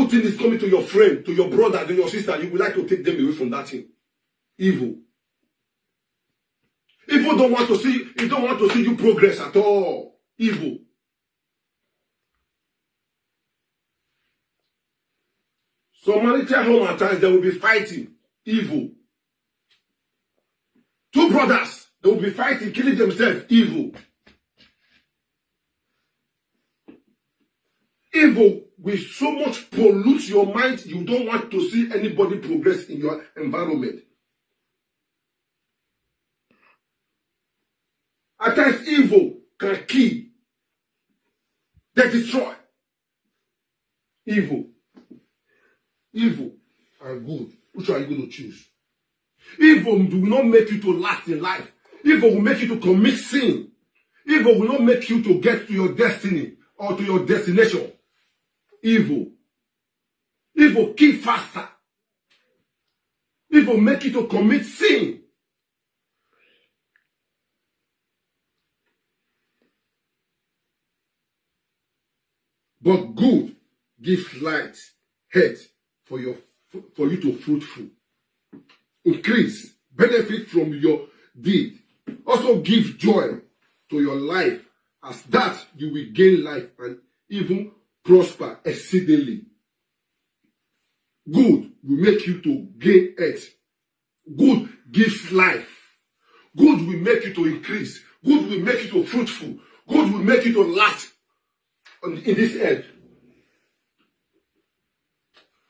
good thing is coming to your friend, to your brother, to your sister, you would like to take them away from that thing. Evil. Evil don't want to see you progress at all. Evil. So marital home at times, they will be fighting. Evil. Two brothers, they will be fighting, killing themselves. Evil. Evil will so much pollute your mind, you don't want to see anybody progress in your environment. At times, evil can kill, they destroy. Evil. Evil and good. Which are you going to choose? Evil will not make you to last in life. Evil will make you to commit sin. Evil will not make you to get to your destiny or to your destination. Evil. Evil kill faster. Evil make you to commit sin. But good gives light, health for you to fruitful. Increase, benefit from your deed. Also give joy to your life, as that you will gain life and even prosper exceedingly. Good will make you to gain health. Good gives life. Good will make you to increase. Good will make you to fruitful. Good will make you to last in this earth.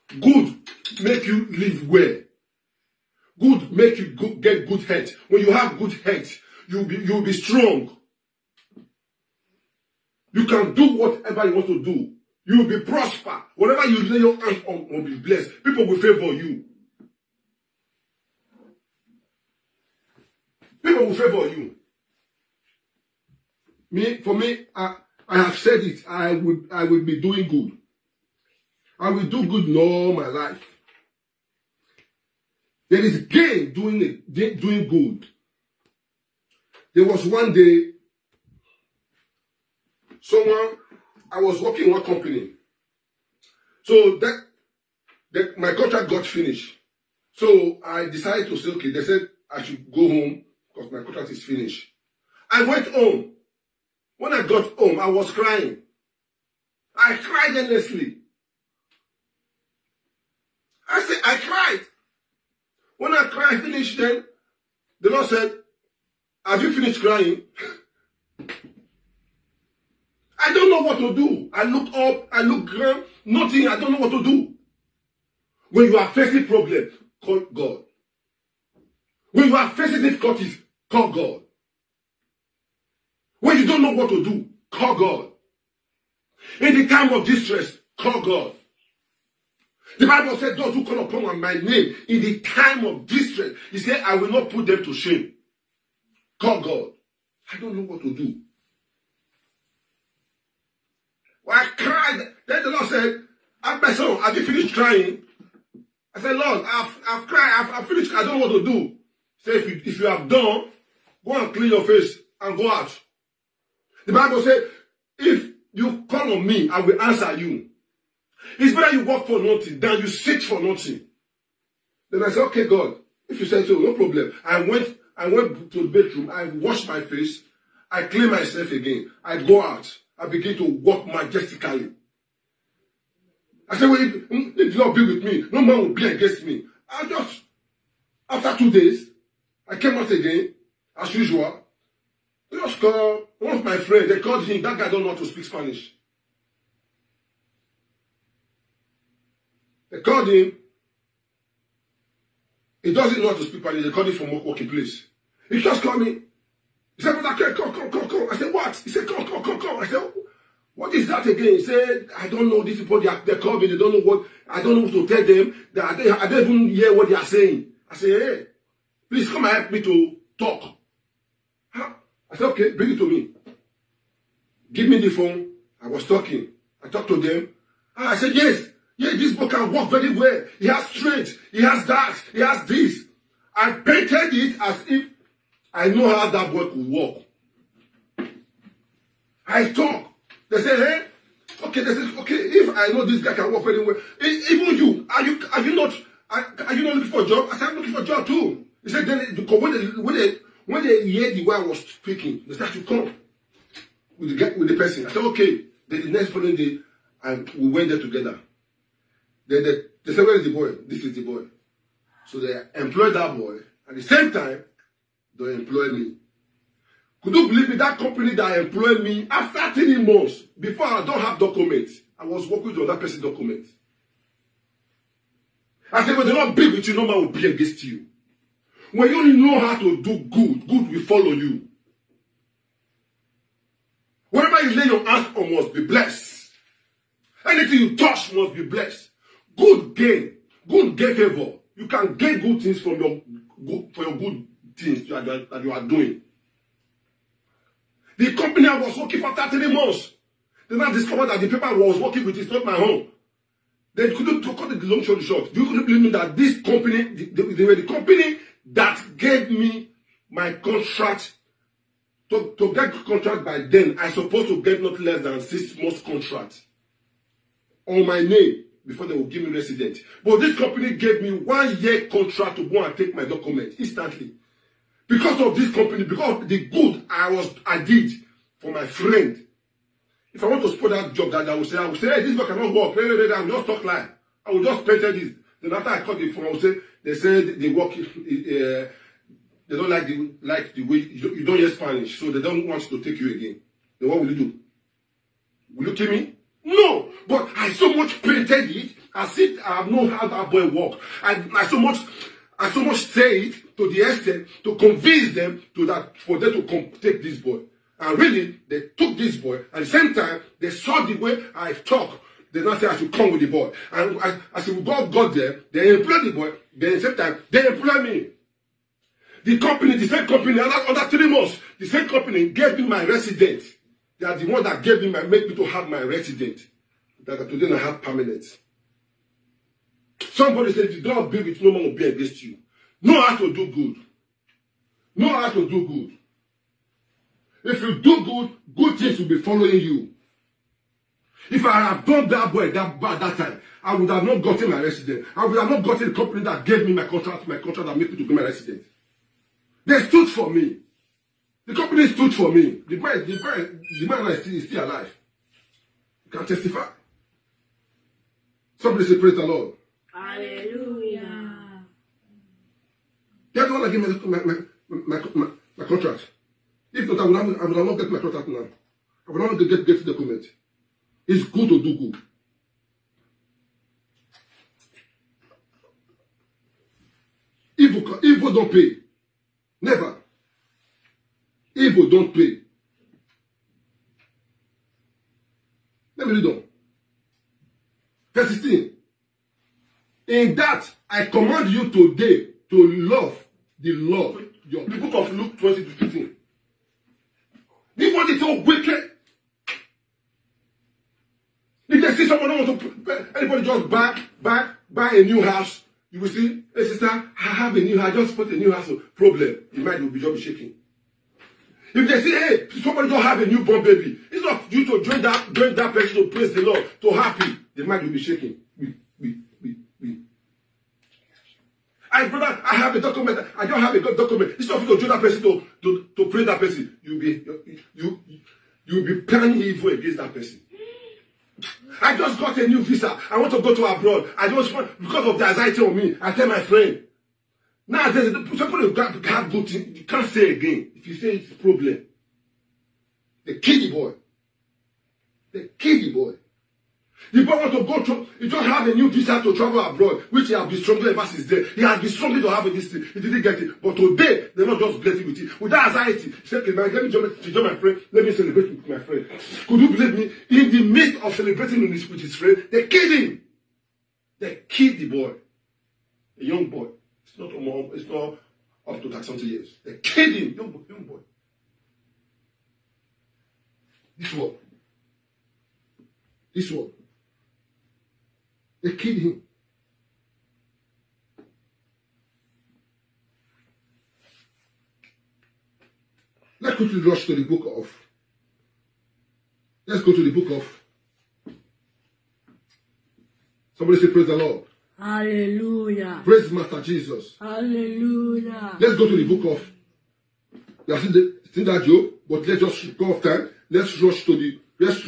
Good make you live well. Good make you get good health. When you have good health, you'll be strong. You can do whatever you want to do. You will be prosper. Whatever you lay your hands on will be blessed. People will favor you. People will favor you. For me, I have said it. I will be doing good. I will do good in all my life. There is gain doing good. There was one day, I was working in one company. So my contract got finished. So I decided to say, okay, they said I should go home because my contract is finished. I went home. When I got home, I was crying. I cried endlessly. I cried. When I cried, finished, then the Lord said, have you finished crying? I don't know what to do. I look up, I look around, nothing, I don't know what to do. When you are facing problems, call God. When you are facing difficulties, call God. When you don't know what to do, call God. In the time of distress, call God. The Bible said, those who call upon my name in the time of distress, he said, I will not put them to shame. Call God. I don't know what to do. Well, I cried. Then the Lord said, my son, have you finished crying? I said, Lord, I've cried. I've finished. I don't know what to do. He said, if you have done, go and clean your face and go out. The Bible said, if you call on me, I will answer you. It's better you work for nothing than you seek for nothing. Then I said, okay, God, if you say so, no problem. I went to the bedroom. I washed my face. I clean myself again. I go out. I begin to walk majestically. I said, well, if the Lord be with me, no man will be against me. After 2 days, I came out again, as usual. I just called one of my friends. They called him. That guy don't know how to speak Spanish. They called him. He doesn't know how to speak Spanish. They called him from working place. He just called me. He said, brother, come. I said, what? He said, come. I said, what is that again? He said, I don't know these people. They called me. They don't know what. I don't know what to tell them. I don't even hear what they are saying. I said, hey, please come and help me to talk. Huh? I said, okay, bring it to me. Give me the phone. I was talking. I talked to them. I said, yes, this boy can work very well. He has strength. He has that. He has this. I painted it as if I know how that boy could walk. I talk. They say, hey, Okay, they say, okay, if I know this guy can work very well, even you, are you not looking for a job? I said, I'm looking for a job too. He said, then because when they hear the way I was speaking, they start to come with the person. I said, okay. Then the next following day, and we went there together. They said, where is the boy? This is the boy. So they employed that boy. At the same time, they employed me. Could you believe me? That company that employed me, after 3 months, before I don't have documents, I was working with that person's documents. I said, when they're not big with you, no man will be against you. When you only know how to do good, good will follow you. Wherever you lay your hands on must be blessed. Anything you touch must be blessed. Good gain favor. You can gain good things from your good things that you are doing. The company I was working for 30 months, they now discovered that the paper I was working with is not my own. They couldn't cut the long story short. You couldn't believe me that this company, they were the company that gave me my contract. To get contract by then, I supposed to get not less than 6 months contract on my name before they would give me resident. But this company gave me 1 year contract to go and take my document instantly. Because of this company, because of the good I did for my friend. If I want to support that job, that I will say, hey, this work cannot work. I will just talk lie. I will just paint this. Then after I cut the phone, I will say, they said they work, they don't like the way you don't hear Spanish, so they don't want to take you again. Then what will you do? Will you kill me? No, but I so much painted it. I know how that boy work. I so much say it to the extent to convince them for them to take this boy. And really, they took this boy. At the same time, they saw the way I talk. They now say I should come with the boy. And as God got there, they employed the boy. Then at the same time, they employed me. The same company, under 3 months, the same company gave me my resident. They are the one that made me to have my resident. That today I have permanent. Somebody said, if you don't build it, no one will be against you. Know how to do good. Know how to do good. If you do good, good things will be following you. If I have done that boy that bad that time, I would have not gotten my resident. I would have not gotten the company that gave me my contract that made me to be my resident. They stood for me. The company stood for me. The man is still alive. You can testify. Somebody say, praise the Lord. Hallelujah. That's all I give me my contract. If not, I will not get my contract now. I will not get the document. It's good to do good. Evil don't pay. Never. Evil don't pay. Let me read on. Verse 16. In that I command you today to love the Lord. The book of Luke 20-15. This one is so wicked. If they see someone who wants to, anybody just buy a new house, you will see, hey sister, I have a new house, I just put a new house, problem. The mind will be just shaking. If they say, hey, somebody just have a newborn baby, it's not you to join that person to praise the Lord, to happy, the mind will be shaking. Brother, I have a document, I don't have a good document. It's not for you to join that person to praise that person. You'll be planning evil against that person. I just got a new visa. I want to go to abroad. I just want, because of the anxiety on me, I tell my friend. Now, there's somebody who have good things. You can't say again. If you say it's a problem. They kill the boy. They kill the boy. The boy want to go to, he just have a new visa to travel abroad, which he has been struggling ever since then. He has been struggling to have this thing. He didn't get it. But today, they're not just blessing with it. With that anxiety, he said, okay, man, let me join my friend. Let me celebrate with my friend. Could you believe me? In the midst of celebrating with his friend, they killed him. They killed the boy. A young boy. It's not up to 30 years. They killed him. Young boy. This one. They killed him. Let's quickly rush to the book of. Let's go to the book of Somebody say, praise the Lord. Hallelujah. Praise Master Jesus. Hallelujah. Let's go to the book of, we have seen that Job, but let's just go off time. Let's rush to verse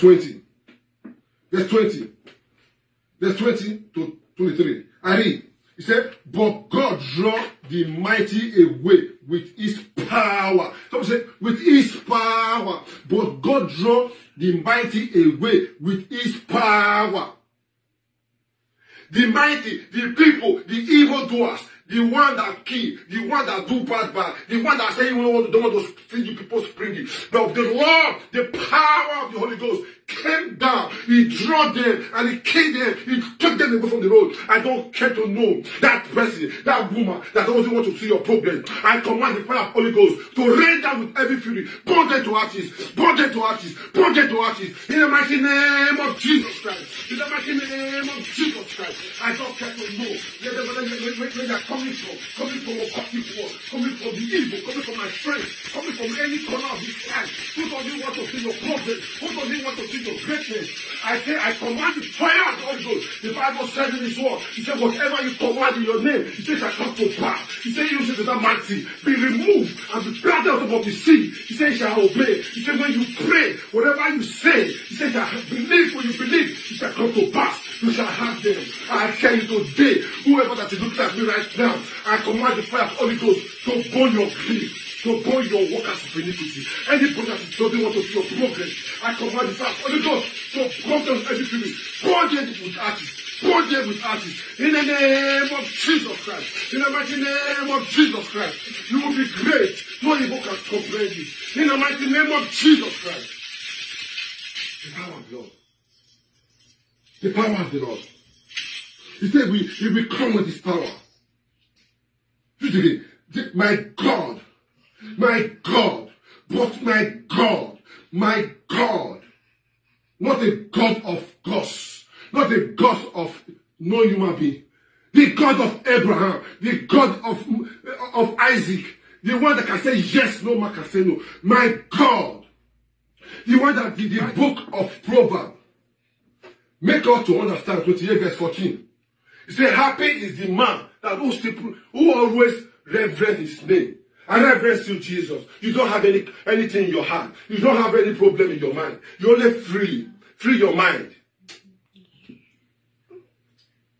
20. Verse 20. Verse 20 to 23. I read. He said, but God draw the mighty away with his power. Some say, with his power. But God draw the mighty away with his power. The mighty, the people, the evildoers, the one that kill, the one that do bad, the one that say you don't want to see people springing. But the Lord, the power of the Holy Ghost came down. He drew them and he killed them. He took them away from the road. I don't care to know that person, that woman that doesn't want to see your problem. I command the fire of the Holy Ghost to rain down with every fury. Burn them to ashes. Burn them to ashes. Burn them to ashes. In the mighty name of Jesus Christ. In the mighty name of Jesus Christ. I don't care to know where they are coming from a copy war, coming from the evil, coming from my friends, coming from any corner of this land. Who doesn't want to see your problem? Who doesn't want to see your greatness? I say, I command the fire of the Holy Ghost. The Bible says in His word, He said, whatever you command in your name, He said, shall come to pass. He said, you say to that mighty, be removed and be planted out of the sea. He said, He shall obey. He said, when you pray, whatever you say, He said, shall believe. When you believe, it shall come to pass. You shall have them. I tell you today, whoever that is looking at me right now, I command the fire of the Holy Ghost to burn your grief, to burn your workers of iniquity. Anybody that doesn't want to see your progress, I command the fire of the Holy Ghost to burn them everything. Burn them with ashes. Burn them with ashes. In the name of Jesus Christ. In the mighty name of Jesus Christ. You will be great. No evil can comprehend you. In the mighty name of Jesus Christ. The power of the Lord. The power of the Lord. He said he will come with his power. My God, but my God, not a God of gods, not a God of no human being, the God of Abraham, the God of Isaac, the one that can say yes, no man can say no. My God, the one that did the book of Proverbs, make us to understand 28 verse 14. He said, happy is the man that who always reverence his name. I reverence you, Jesus. You don't have anything in your heart. You don't have any problem in your mind. You only free your mind.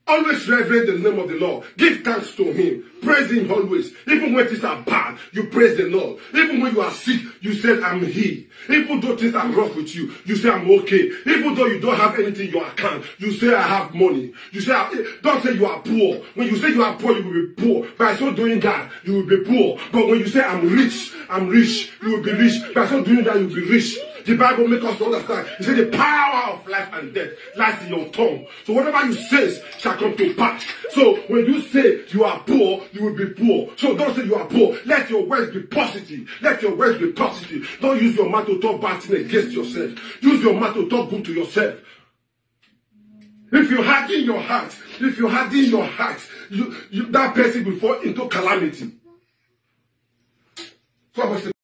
Always reverence the name of the Lord. Give thanks to Him. Praise Him always. Even when things are bad, you praise the Lord. Even when you are sick, you say, I'm healed. Even though things are rough with you, you say, I'm okay. Even though you don't have anything in your account, you say, I have money. You say, don't say you are poor. When you say you are poor, you will be poor. By so doing that, you will be poor. But when you say, I'm rich, you will be rich. By so doing that, you will be rich. The Bible makes us understand. It says the power of life and death lies in your tongue. So whatever you say shall come to pass. So when you say you are poor, you will be poor. So don't say you are poor. Let your words be positive. Let your words be positive. Don't use your mouth to talk bad things against yourself. Use your mouth to talk good to yourself. If you harden your heart, that person will fall into calamity. So